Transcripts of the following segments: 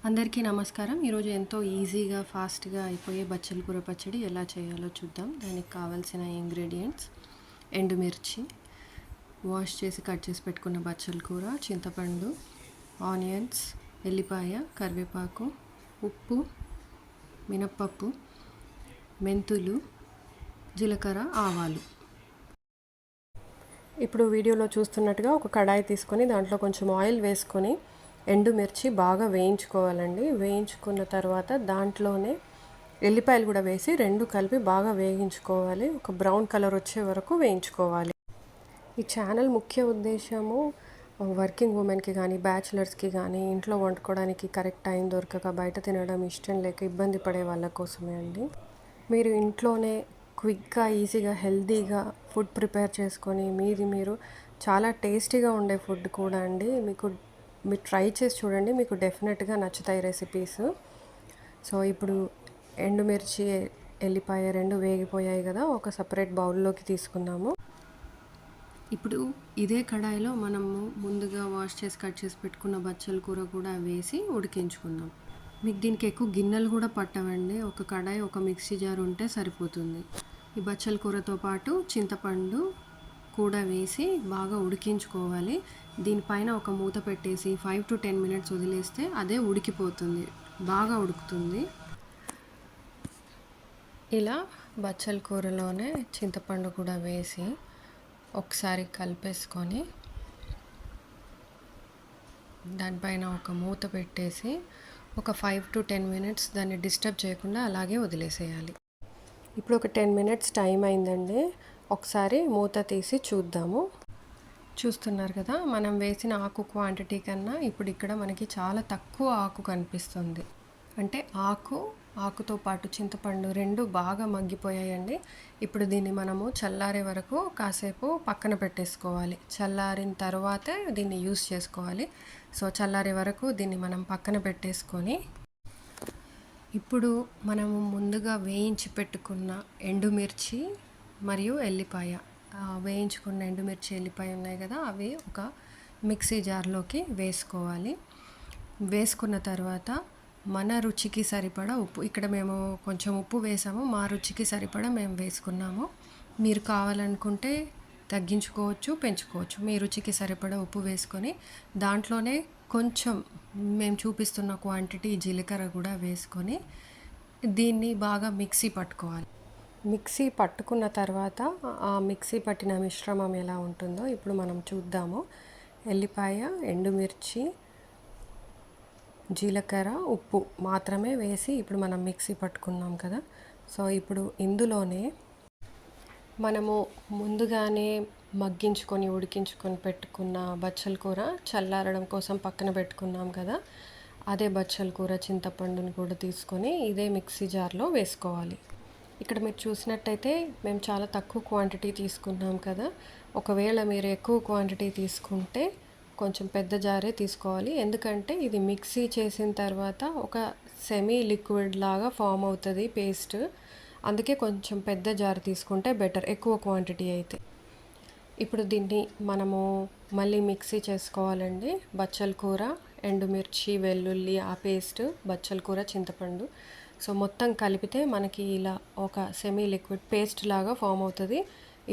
అందరికీ నమస్కారం. ఈరోజు ఎంతో ఈజీగా, ఫాస్ట్‌గా అయిపోయే బచ్చల కూర పచ్చడి ఎలా చేయాలో చూద్దాం. దానికి కావాల్సిన ఇంగ్రీడియంట్స్: ఎండుమిర్చి, వాష్ చేసి కట్ చేసి పెట్టుకున్న బచ్చల కూర, చింతపండు, ఆనియన్స్, ఎల్లిపాయ, కరివేపాకు, ఉప్పు, మినప్పప్పు, మెంతులు, జీలకర్ర, ఆవాలు. ఇప్పుడు వీడియోలో చూస్తున్నట్టుగా ఒక కడాయి తీసుకొని దాంట్లో కొంచెం ఆయిల్ వేసుకొని ఎండుమిర్చి బాగా వేయించుకోవాలండి. వేయించుకున్న తర్వాత దాంట్లోనే ఎల్లిపాయలు కూడా వేసి రెండు కలిపి బాగా వేయించుకోవాలి. ఒక బ్రౌన్ కలర్ వచ్చే వరకు వేయించుకోవాలి. ఈ ఛానల్ ముఖ్య ఉద్దేశము వర్కింగ్ ఉమెన్కి కానీ, బ్యాచిలర్స్కి కానీ, ఇంట్లో వండుకోవడానికి కరెక్ట్ టైం దొరకక, బయట తినడం ఇష్టం లేక ఇబ్బంది పడే వాళ్ళ కోసమే అండి. మీరు ఇంట్లోనే క్విక్గా, ఈజీగా, హెల్తీగా ఫుడ్ ప్రిపేర్ చేసుకొని మీరు చాలా టేస్టీగా ఉండే ఫుడ్ కూడా అండి. మీరు ట్రై చేసి చూడండి, మీకు డెఫినెట్గా నచ్చుతాయి రెసిపీస్. సో ఇప్పుడు ఎండుమిర్చి, ఎల్లిపాయ రెండు వేగిపోయాయి కదా, ఒక సపరేట్ బౌల్లోకి తీసుకుందాము. ఇప్పుడు ఇదే కడాయిలో మనము ముందుగా వాష్ చేసి కట్ చేసి పెట్టుకున్న బచ్చల కూర కూడా వేసి ఉడికించుకుందాం. మీకు దీనికి ఎక్కువ గిన్నెలు కూడా పట్టవండి, ఒక కడాయి, ఒక మిక్సీ జార్ ఉంటే సరిపోతుంది. ఈ బచ్చల కూరతో పాటు చింతపండు కూడా వేసి బాగా ఉడికించుకోవాలి. దీనిపైన ఒక మూత పెట్టేసి 5 to 10 మినిట్స్ వదిలేస్తే అదే ఉడికిపోతుంది, బాగా ఉడుకుతుంది. ఇలా బచ్చల కూరలోనే చింతపండు కూడా వేసి ఒకసారి కలిపేసుకొని దానిపైన ఒక మూత పెట్టేసి ఒక 5 to 10 మినిట్స్ దాన్ని డిస్టర్బ్ చేయకుండా అలాగే వదిలేసేయాలి. ఇప్పుడు ఒక 10 మినిట్స్ టైం అయిందండి. ఒకసారి మూత తీసి చూద్దాము. చూస్తున్నారు కదా, మనం వేసిన ఆకు క్వాంటిటీ కన్నా ఇప్పుడు ఇక్కడ మనకి చాలా తక్కువ ఆకు కనిపిస్తుంది. అంటే ఆకుతో పాటు చింతపండు రెండు బాగా మగ్గిపోయాయండి. ఇప్పుడు దీన్ని మనము చల్లారే వరకు కాసేపు పక్కన పెట్టేసుకోవాలి. చల్లారిన తర్వాతే దీన్ని యూస్ చేసుకోవాలి. సో చల్లారే వరకు దీన్ని మనం పక్కన పెట్టేసుకొని ఇప్పుడు మనము ముందుగా వేయించి పెట్టుకున్న ఎండుమిర్చి మరియు ఎల్లిపాయ, వేయించుకున్న ఎండుమిర్చి, ఎల్లిపాయ ఉన్నాయి కదా, అవి ఒక మిక్సీ జార్లోకి వేసుకోవాలి. వేసుకున్న తర్వాత మన రుచికి సరిపడా ఉప్పు, ఇక్కడ మేము కొంచెం ఉప్పు వేసాము, మా రుచికి సరిపడా మేము వేసుకున్నాము. మీరు కావాలనుకుంటే తగ్గించుకోవచ్చు, పెంచుకోవచ్చు. మీ రుచికి సరిపడా ఉప్పు వేసుకొని దాంట్లోనే కొంచెం మేము చూపిస్తున్న క్వాంటిటీ జీలకర్ర కూడా వేసుకొని దీన్ని బాగా మిక్సీ పట్టుకోవాలి. మిక్సీ పట్టుకున్న తర్వాత ఆ మిక్సీ పట్టిన మిశ్రమం ఎలా ఉంటుందో ఇప్పుడు మనం చూద్దాము. ఎల్లిపాయ, ఎండుమిర్చి, జీలకర్ర, ఉప్పు మాత్రమే వేసి ఇప్పుడు మనం మిక్సీ పట్టుకున్నాం కదా. సో ఇప్పుడు ఇందులోనే మనము ముందుగానే మగ్గించుకొని ఉడికించుకొని పెట్టుకున్న బచ్చల కూర చల్లారడం కోసం పక్కన పెట్టుకున్నాం కదా, అదే బచ్చల కూర చింతపండుని కూడా తీసుకొని ఇదే మిక్సీ జార్లో వేసుకోవాలి. ఇక్కడ మీరు చూసినట్టయితే మేము చాలా తక్కువ క్వాంటిటీ తీసుకున్నాం కదా. ఒకవేళ మీరు ఎక్కువ క్వాంటిటీ తీసుకుంటే కొంచెం పెద్ద జారే తీసుకోవాలి. ఎందుకంటే ఇది మిక్సీ చేసిన తర్వాత ఒక సెమీ లిక్విడ్ లాగా ఫామ్ అవుతుంది పేస్ట్. అందుకే కొంచెం పెద్ద జార్ తీసుకుంటే బెటర్, ఎక్కువ క్వాంటిటీ అయితే. ఇప్పుడు దీన్ని మనము మళ్ళీ మిక్సీ చేసుకోవాలండి. బచ్చల కూర, ఎండుమిర్చి, వెల్లుల్లి, ఆ పేస్ట్, బచ్చల కూర, చింతపండు, సో మొత్తం కలిపితే మనకి ఇలా ఒక సెమీ లిక్విడ్ పేస్ట్ లాగా ఫామ్ అవుతుంది.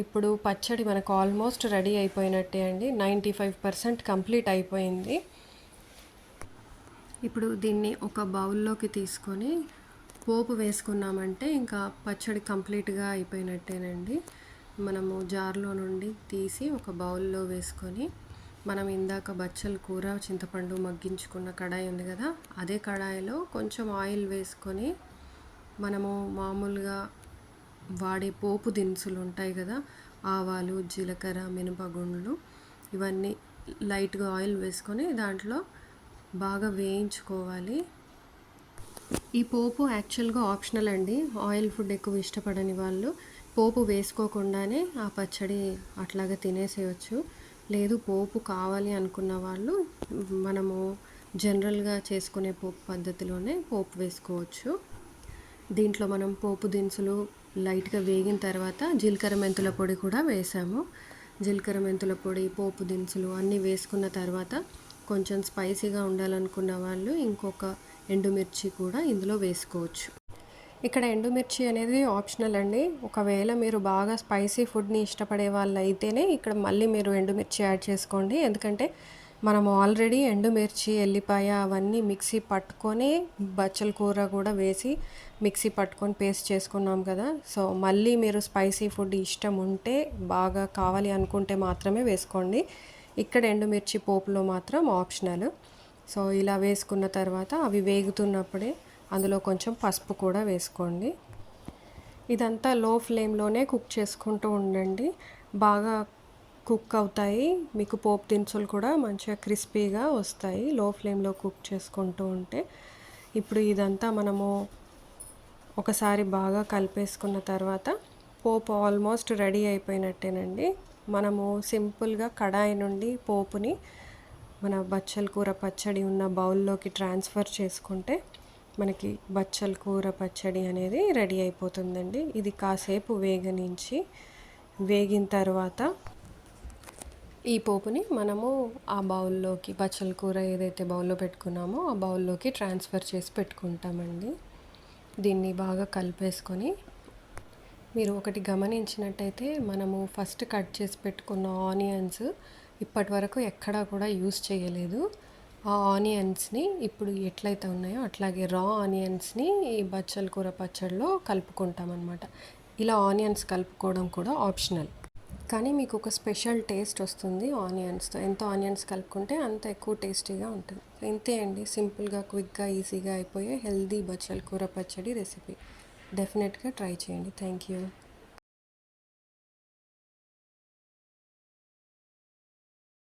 ఇప్పుడు పచ్చడి మనకు ఆల్మోస్ట్ రెడీ అయిపోయినట్టే అండి. 95% కంప్లీట్ అయిపోయింది. ఇప్పుడు దీన్ని ఒక బౌల్లోకి తీసుకొని పోపు వేసుకున్నామంటే ఇంకా పచ్చడి కంప్లీట్గా అయిపోయినట్టేనండి. మనము జార్లో నుండి తీసి ఒక బౌల్లో వేసుకొని మనం ఇందాక బచ్చల కూర, చింతపండు మగ్గించుకున్న కడాయి ఉంది కదా, అదే కడాయిలో కొంచెం ఆయిల్ వేసుకొని మనము మామూలుగా వాడే పోపు దినుసులు ఉంటాయి కదా, ఆవాలు, జీలకర్ర, మినపగుండ్లు, ఇవన్నీ లైట్గా ఆయిల్ వేసుకొని దాంట్లో బాగా వేయించుకోవాలి. ఈ పోపు యాక్చువల్గా ఆప్షనల్ అండి. ఆయిల్ ఫుడ్ ఎక్కువ ఇష్టపడని వాళ్ళు పోపు వేసుకోకుండానే ఆ పచ్చడి అట్లాగా తినేసేయచ్చు. లేదు పోపు కావాలి అనుకున్న వాళ్ళు మనము జనరల్గా చేసుకునే పోపు పద్ధతిలోనే పోపు వేసుకోవచ్చు. దీంట్లో మనం పోపు దినుసులు లైట్గా వేగిన తర్వాత జీలకర్ర మెంతుల పొడి కూడా వేసాము. జీలకర్ర మెంతుల పొడి, పోపు దినుసులు అన్నీ వేసుకున్న తర్వాత కొంచెం స్పైసీగా ఉండాలనుకున్న వాళ్ళు ఇంకొక ఎండుమిర్చి కూడా ఇందులో వేసుకోవచ్చు. ఇక్కడ ఎండుమిర్చి అనేది ఆప్షనల్ అండి. ఒకవేళ మీరు బాగా స్పైసీ ఫుడ్ని ఇష్టపడే వాళ్ళు అయితేనే ఇక్కడ మళ్ళీ మీరు ఎండుమిర్చి యాడ్ చేసుకోండి. ఎందుకంటే మనం ఆల్రెడీ ఎండుమిర్చి, ఎల్లిపాయ అవన్నీ మిక్సీ పట్టుకొని బచ్చల కూర కూడా వేసి మిక్సీ పట్టుకొని పేస్ట్ చేసుకున్నాం కదా. సో మళ్ళీ మీరు స్పైసీ ఫుడ్ ఇష్టం ఉంటే, బాగా కావాలి అనుకుంటే మాత్రమే వేసుకోండి. ఇక్కడ ఎండుమిర్చి పోపులో మాత్రం ఆప్షనల్. సో ఇలా వేసుకున్న తర్వాత అవి వేగుతున్నప్పుడే అందులో కొంచెం పసుపు కూడా వేసుకోండి. ఇదంతా లో ఫ్లేమ్లోనే కుక్ చేసుకుంటూ ఉండండి. బాగా కుక్ అవుతాయి. మీకు పోపు దినుసులు కూడా మంచిగా క్రిస్పీగా వస్తాయి లో ఫ్లేమ్లో కుక్ చేసుకుంటూ ఉంటే. ఇప్పుడు ఇదంతా మనము ఒకసారి బాగా కలిపేసుకున్న తర్వాత పోపు ఆల్మోస్ట్ రెడీ అయిపోయినట్టేనండి. మనము సింపుల్గా కడాయి నుండి పోపుని మన బచ్చల కూర పచ్చడి ఉన్న బౌల్లోకి ట్రాన్స్ఫర్ చేసుకుంటే మనకి బచ్చల కూర పచ్చడి అనేది రెడీ అయిపోతుందండి. ఇది కాసేపు వేగిన తర్వాత ఈ పోపుని మనము ఆ బౌల్లోకి, బచ్చల కూర ఏదైతే బౌల్లో పెట్టుకున్నామో ఆ బౌల్లోకి ట్రాన్స్ఫర్ చేసి పెట్టుకుంటామండి. దీన్ని బాగా కలిపేసుకొని, మీరు ఒకటి గమనించినట్టయితే మనము ఫస్ట్ కట్ చేసి పెట్టుకున్న ఆనియన్స్ ఇప్పటి వరకు ఎక్కడా కూడా యూస్ చేయలేదు. ఆ ఆనియన్స్ని ఇప్పుడు ఎట్లయితే ఉన్నాయో అట్లాగే రా ఆనియన్స్ని ఈ బచ్చల కూర పచ్చడిలో కలుపుకుంటామన్నమాట. ఇలా ఆనియన్స్ కలుపుకోవడం కూడా ఆప్షనల్, కానీ మీకు ఒక స్పెషల్ టేస్ట్ వస్తుంది ఆనియన్స్తో. ఎంత ఆనియన్స్ కలుపుకుంటే అంత ఎక్కువ టేస్టీగా ఉంటుంది. ఇంతే అండి, సింపుల్గా, క్విక్గా, ఈజీగా అయిపోయే హెల్దీ బచ్చల కూర పచ్చడి రెసిపీ. డెఫినెట్గా ట్రై చేయండి. Thank you.